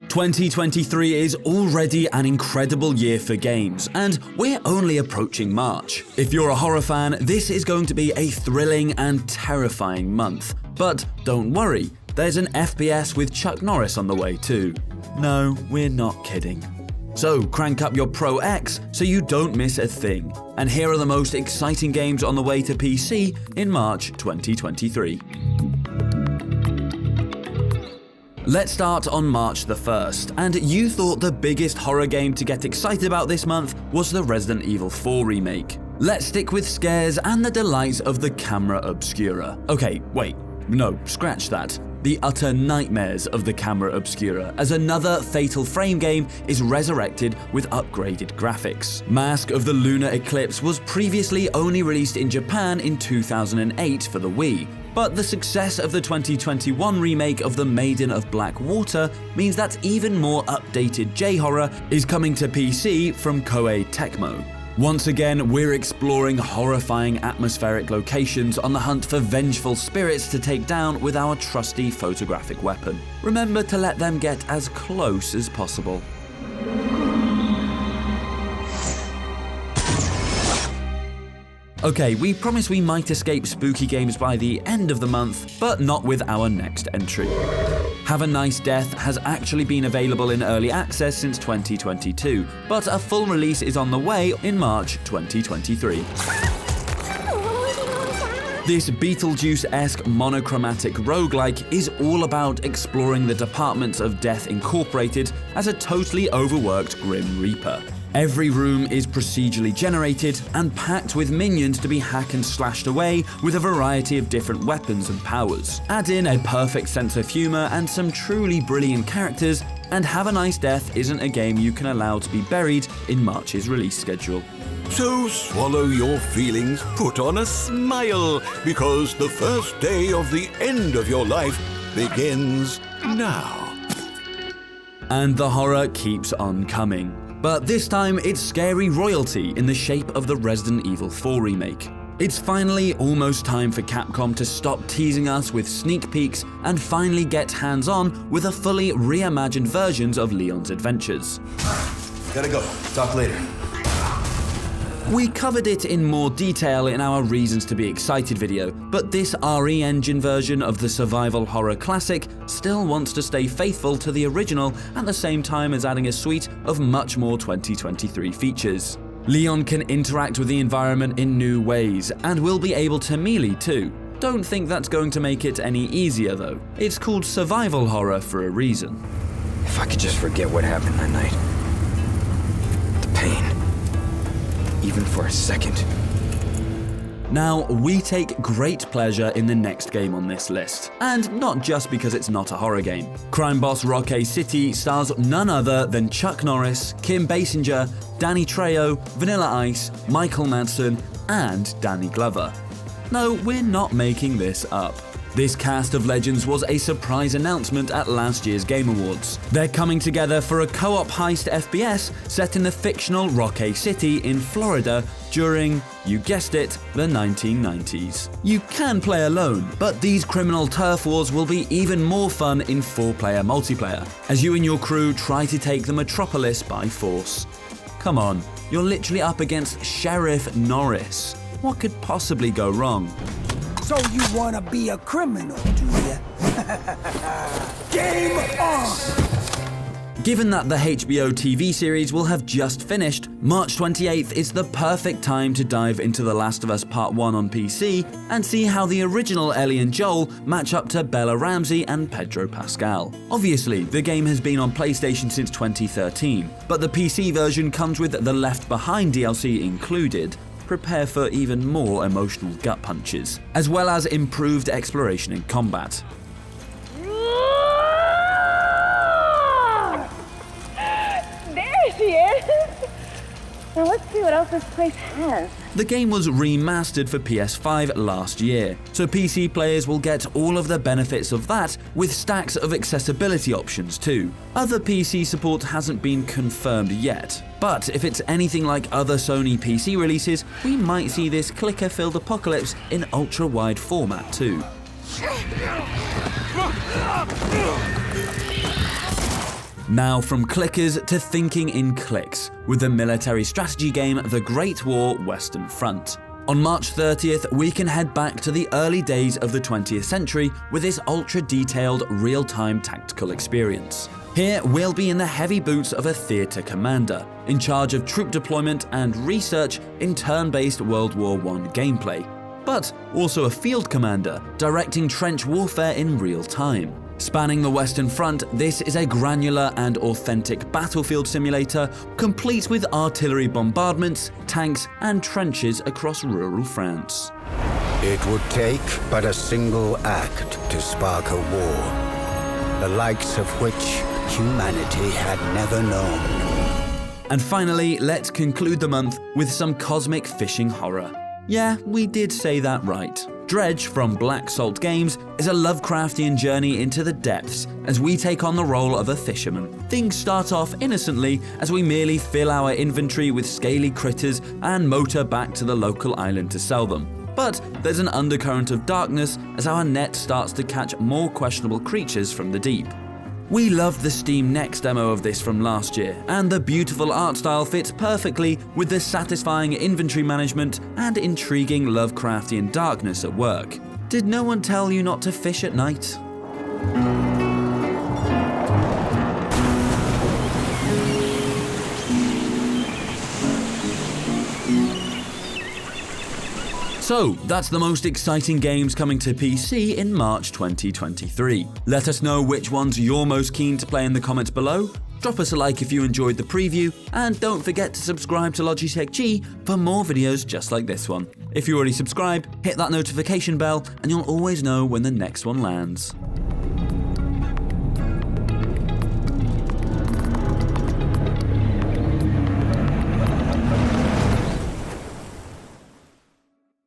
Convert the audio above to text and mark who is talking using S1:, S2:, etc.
S1: 2023 is already an incredible year for games, and we're only approaching March. If you're a horror fan, this is going to be a thrilling and terrifying month. But don't worry, there's an FPS with Chuck Norris on the way too. No, we're not kidding. So crank up your Pro X so you don't miss a thing. And here are the most exciting games on the way to PC in March 2023. Let's start on March the 1st, and you thought the biggest horror game to get excited about this month was the Resident Evil 4 remake. Let's stick with scares and the delights of the camera obscura. Okay, wait, no, scratch that. The utter nightmares of the camera obscura, as another Fatal Frame game is resurrected with upgraded graphics. Mask of the Lunar Eclipse was previously only released in Japan in 2008 for the Wii, but the success of the 2021 remake of The Maiden of Black Water means that even more updated J-horror is coming to PC from Koei Tecmo. Once again, we're exploring horrifying atmospheric locations on the hunt for vengeful spirits to take down with our trusty photographic weapon. Remember to let them get as close as possible. Okay, we promise we might escape spooky games by the end of the month, but not with our next entry. Have a Nice Death has actually been available in early access since 2022, but a full release is on the way in March 2023. This Beetlejuice-esque monochromatic roguelike is all about exploring the departments of Death Incorporated as a totally overworked Grim Reaper. Every room is procedurally generated and packed with minions to be hacked and slashed away with a variety of different weapons and powers. Add in a perfect sense of humor and some truly brilliant characters, and Have a Nice Death isn't a game you can allow to be buried in March's release schedule.
S2: So swallow your feelings, put on a smile, because the first day of the end of your life begins now.
S1: And the horror keeps on coming. But this time, it's scary royalty in the shape of the Resident Evil 4 remake. It's finally almost time for Capcom to stop teasing us with sneak peeks and finally get hands-on with a fully reimagined versions of Leon's adventures.
S3: Gotta go. Talk later.
S1: We covered it in more detail in our Reasons to Be Excited video, but this RE Engine version of the survival horror classic still wants to stay faithful to the original at the same time as adding a suite of much more 2023 features. Leon can interact with the environment in new ways, and will be able to melee too. Don't think that's going to make it any easier though. It's called survival horror for a reason.
S4: If I could just forget what happened that night. The pain. Even for a second.
S1: Now, we take great pleasure in the next game on this list, and not just because it's not a horror game. Crime boss Rockay City stars none other than Chuck Norris, Kim Basinger, Danny Trejo, Vanilla Ice, Michael Madsen, and Danny Glover. No, we're not making this up. This cast of legends was a surprise announcement at last year's Game Awards. They're coming together for a co-op heist FPS set in the fictional Rockay City in Florida during, you guessed it, the 1990s. You can play alone, but these criminal turf wars will be even more fun in 4-player multiplayer, as you and your crew try to take the metropolis by force. Come on, you're literally up against Sheriff Norris. What could possibly go wrong?
S5: So you wanna be a criminal, do ya? Game on!
S1: Given that the HBO TV series will have just finished, March 28th is the perfect time to dive into The Last of Us Part 1 on PC and see how the original Ellie and Joel match up to Bella Ramsey and Pedro Pascal. Obviously, the game has been on PlayStation since 2013, but the PC version comes with the Left Behind DLC included. Prepare for even more emotional gut punches, as well as improved exploration in combat.
S6: There she is! Now let's see what else this place has.
S1: The game was remastered for PS5 last year, so PC players will get all of the benefits of that with stacks of accessibility options too. Other PC support hasn't been confirmed yet, but if it's anything like other Sony PC releases, we might see this clicker-filled apocalypse in ultra-wide format too. Now from clickers to thinking in clicks, with the military strategy game The Great War Western Front. On March 30th, we can head back to the early days of the 20th century with this ultra-detailed, real-time tactical experience. Here, we'll be in the heavy boots of a theatre commander, in charge of troop deployment and research in turn-based World War I gameplay, but also a field commander, directing trench warfare in real time. Spanning the Western Front, this is a granular and authentic battlefield simulator, complete with artillery bombardments, tanks, and trenches across rural France.
S7: It would take but a single act to spark a war, the likes of which humanity had never known.
S1: And finally, let's conclude the month with some cosmic fishing horror. Yeah, we did say that right. Dredge from Black Salt Games is a Lovecraftian journey into the depths as we take on the role of a fisherman. Things start off innocently as we merely fill our inventory with scaly critters and motor back to the local island to sell them. But there's an undercurrent of darkness as our net starts to catch more questionable creatures from the deep. We loved the Steam Next demo of this from last year, and the beautiful art style fits perfectly with the satisfying inventory management and intriguing Lovecraftian darkness at work. Did no one tell you not to fish at night? So, that's the most exciting games coming to PC in March 2023. Let us know which ones you're most keen to play in the comments below, drop us a like if you enjoyed the preview, and don't forget to subscribe to Logitech G for more videos just like this one. If you already subscribed, hit that notification bell and you'll always know when the next one lands.